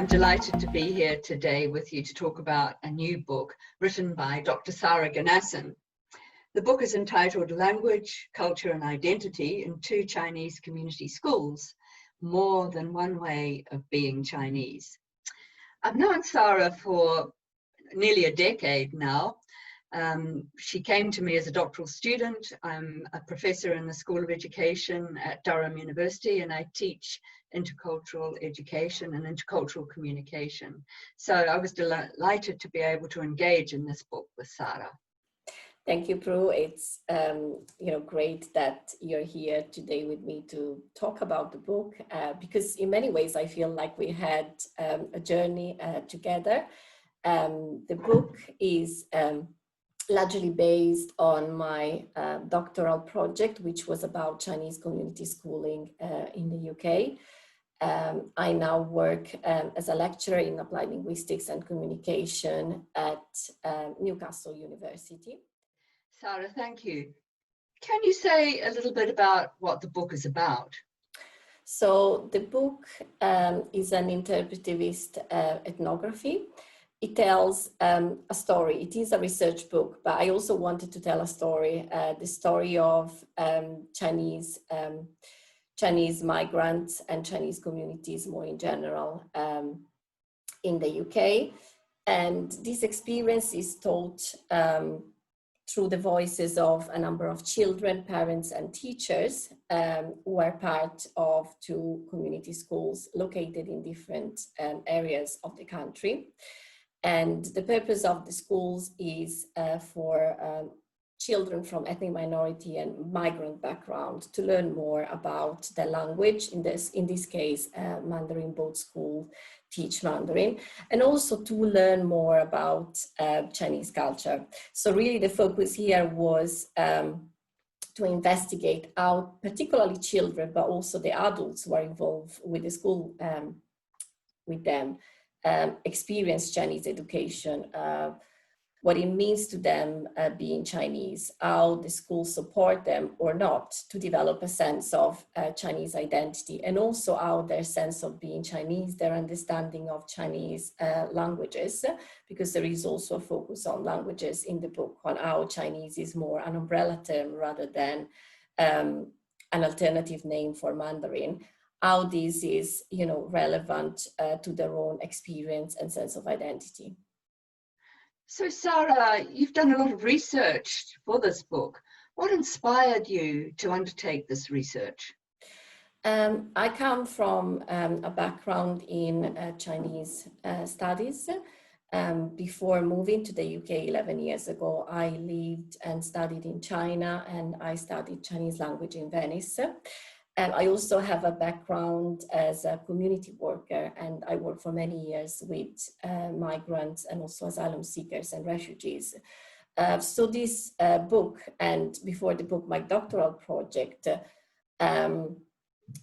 I'm delighted to be here today with you to talk about a new book written by Dr. Sara Ganassin. The book is entitled Language, Culture and Identity in Two Chinese Community Schools, More Than One Way of Being Chinese. I've known Sara for nearly a decade now. She came to me as a doctoral student. I'm a professor in the School of Education at Durham University, and I teach intercultural education and intercultural communication. So I was delighted to be able to engage in this book with Sara. Thank you, Prue. It's great that you're here today with me to talk about the book, because in many ways I feel like we had a journey together. The book is largely based on my doctoral project, which was about Chinese community schooling in the UK. I now work as a lecturer in applied linguistics and communication at Newcastle University. Sara, thank you. Can you say a little bit about what the book is about? So the book is an interpretivist ethnography. It tells a story. It is a research book, but I also wanted to tell a story, the story of Chinese migrants and Chinese communities more in general in the UK. And this experience is told through the voices of a number of children, parents and teachers who are part of two community schools located in different areas of the country. And the purpose of the schools is for children from ethnic minority and migrant background to learn more about the language. In this case, Mandarin. Both schools teach Mandarin, and also to learn more about Chinese culture. So really the focus here was to investigate how particularly children, but also the adults who are involved with the school with them, experience Chinese education, what it means to them being Chinese, how the schools support them or not to develop a sense of Chinese identity, and also how their sense of being Chinese, their understanding of Chinese languages, because there is also a focus on languages in the book, on how Chinese is more an umbrella term rather than an alternative name for Mandarin, how this is, relevant to their own experience and sense of identity. So Sara, you've done a lot of research for this book. What inspired you to undertake this research? I come from a background in Chinese studies. Before moving to the UK 11 years ago, I lived and studied in China, and I studied Chinese language in Venice. I also have a background as a community worker, and I worked for many years with migrants and also asylum seekers and refugees. So this book, and before the book, my doctoral project,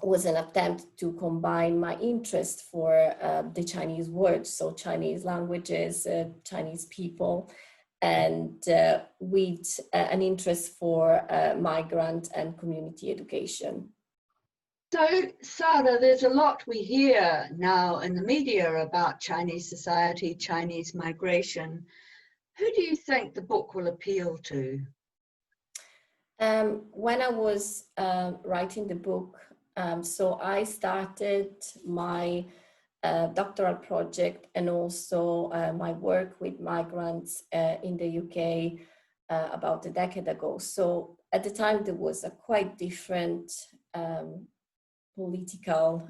was an attempt to combine my interest for the Chinese words, so Chinese languages, Chinese people, and with an interest for migrant and community education. So, Sara, there's a lot we hear now in the media about Chinese society, Chinese migration. Who do you think the book will appeal to? When I was writing the book, so I started my doctoral project and also my work with migrants in the UK about a decade ago. So at the time, there was a quite different political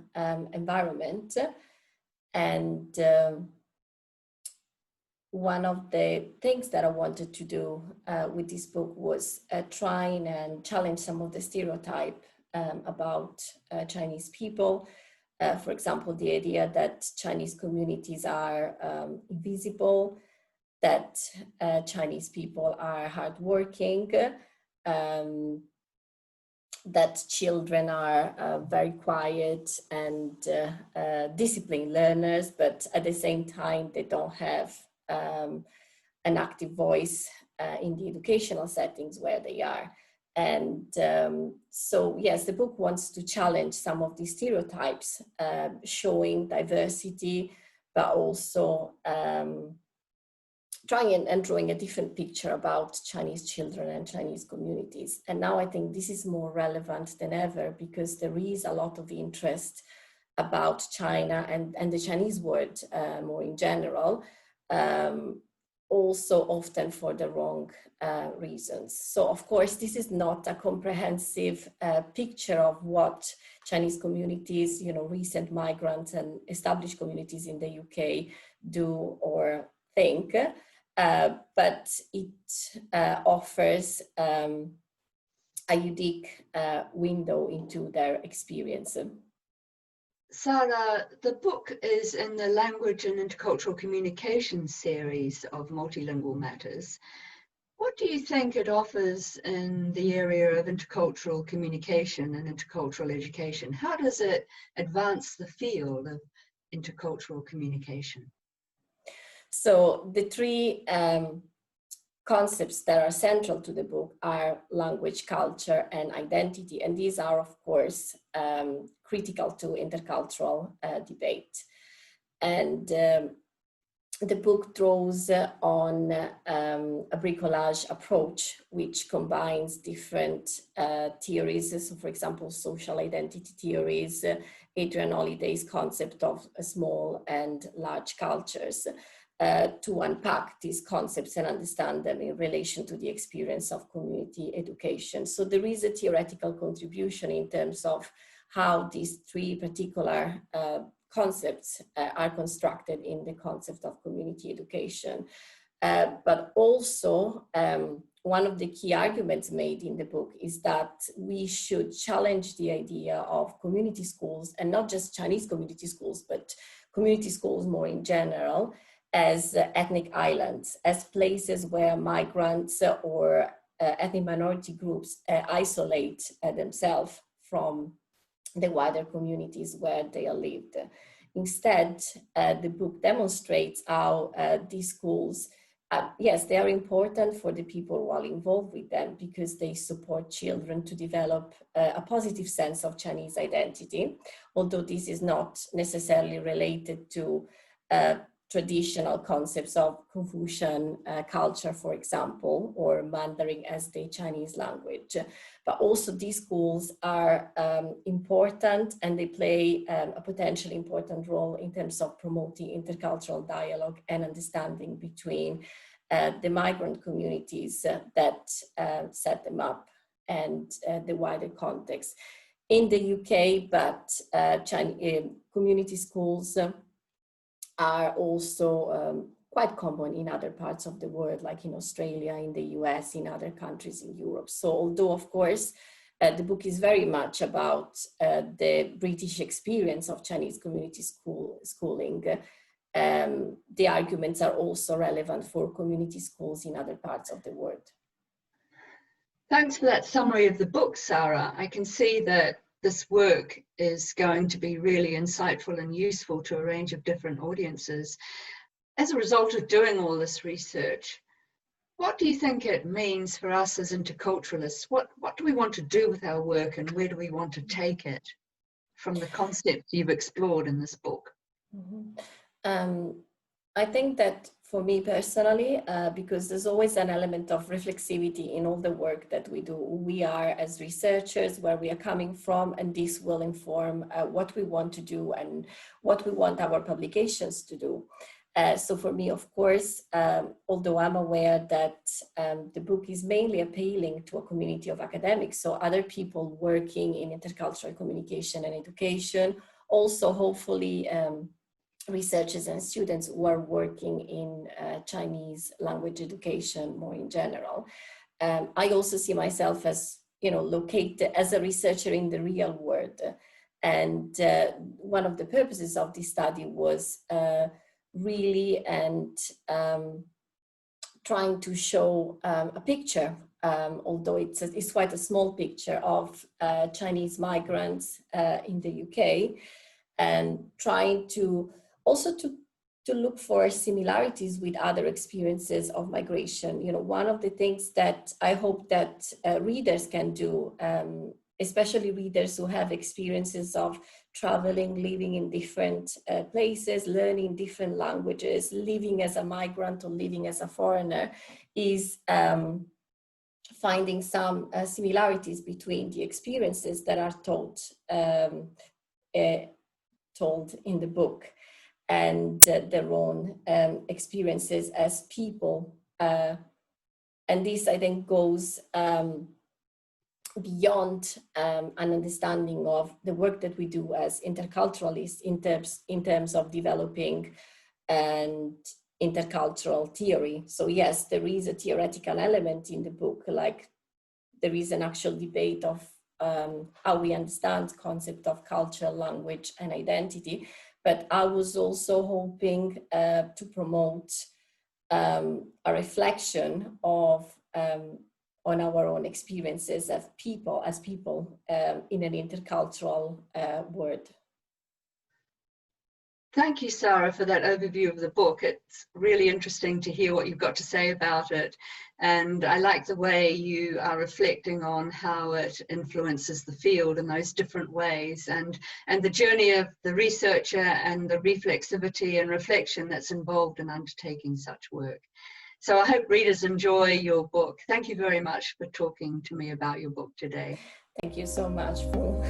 environment, and one of the things that I wanted to do with this book was trying and challenge some of the stereotype about Chinese people. For example, the idea that Chinese communities are invisible, that Chinese people are hardworking, that children are very quiet and disciplined learners, but at the same time, they don't have an active voice in the educational settings where they are. And so, yes, the book wants to challenge some of these stereotypes, showing diversity, but also trying and drawing a different picture about Chinese children and Chinese communities. And now I think this is more relevant than ever, because there is a lot of interest about China and the Chinese world more in general, also often for the wrong reasons. So of course, this is not a comprehensive picture of what Chinese communities, recent migrants and established communities in the UK do or think, but it offers a unique window into their experience. Sara, the book is in the Language and Intercultural Communication series of Multilingual Matters. What do you think it offers in the area of intercultural communication and intercultural education? How does it advance the field of intercultural communication? So the three concepts that are central to the book are language, culture, and identity. And these are, of course, critical to intercultural debate. And the book draws on a bricolage approach, which combines different theories. So, for example, social identity theories, Adrian Holiday's concept of small and large cultures, to unpack these concepts and understand them in relation to the experience of community education. So there is a theoretical contribution in terms of how these three particular concepts are constructed in the concept of community education. But also, one of the key arguments made in the book is that we should challenge the idea of community schools, and not just Chinese community schools, but community schools more in general, as ethnic islands, as places where migrants or ethnic minority groups isolate themselves from the wider communities where they are lived. Instead, the book demonstrates how these schools, yes, they are important for the people who are involved with them, because they support children to develop a positive sense of Chinese identity, although this is not necessarily related to traditional concepts of Confucian culture, for example, or Mandarin as the Chinese language. But also these schools are important, and they play a potentially important role in terms of promoting intercultural dialogue and understanding between the migrant communities that set them up and the wider context. In the UK, but community schools are also quite common in other parts of the world, like in Australia, in the US, in other countries in Europe. So although, of course, the book is very much about the British experience of Chinese community schooling, the arguments are also relevant for community schools in other parts of the world. Thanks for that summary of the book, Sara. I can see that this work is going to be really insightful and useful to a range of different audiences. As a result of doing all this research, what do you think it means for us as interculturalists? What do we want to do with our work, and where do we want to take it from the concepts you've explored in this book? I think that for me personally, because there's always an element of reflexivity in all the work that we do. We are as researchers, where we are coming from, and this will inform what we want to do and what we want our publications to do. So for me, of course, although I'm aware that the book is mainly appealing to a community of academics, so other people working in intercultural communication and education, also hopefully researchers and students who are working in Chinese language education more in general. I also see myself as, located as a researcher in the real world. And one of the purposes of this study was really trying to show a picture, although it's quite a small picture, of Chinese migrants in the UK, and trying to also to look for similarities with other experiences of migration. One of the things that I hope that readers can do especially readers who have experiences of traveling, living in different places, learning different languages, living as a migrant or living as a foreigner, is finding some similarities between the experiences that are told in the book and their own experiences as people. And this, I think, goes beyond an understanding of the work that we do as interculturalists in terms of developing and intercultural theory. So yes, there is a theoretical element in the book, like there is an actual debate of how we understand concept of culture, language, and identity. But I was also hoping to promote a reflection of on our own experiences as people in an intercultural world. Thank you, Sara, for that overview of the book. It's really interesting to hear what you've got to say about it. And I like the way you are reflecting on how it influences the field in those different ways, and the journey of the researcher and the reflexivity and reflection that's involved in undertaking such work. So I hope readers enjoy your book. Thank you very much for talking to me about your book today. Thank you so much, Prue.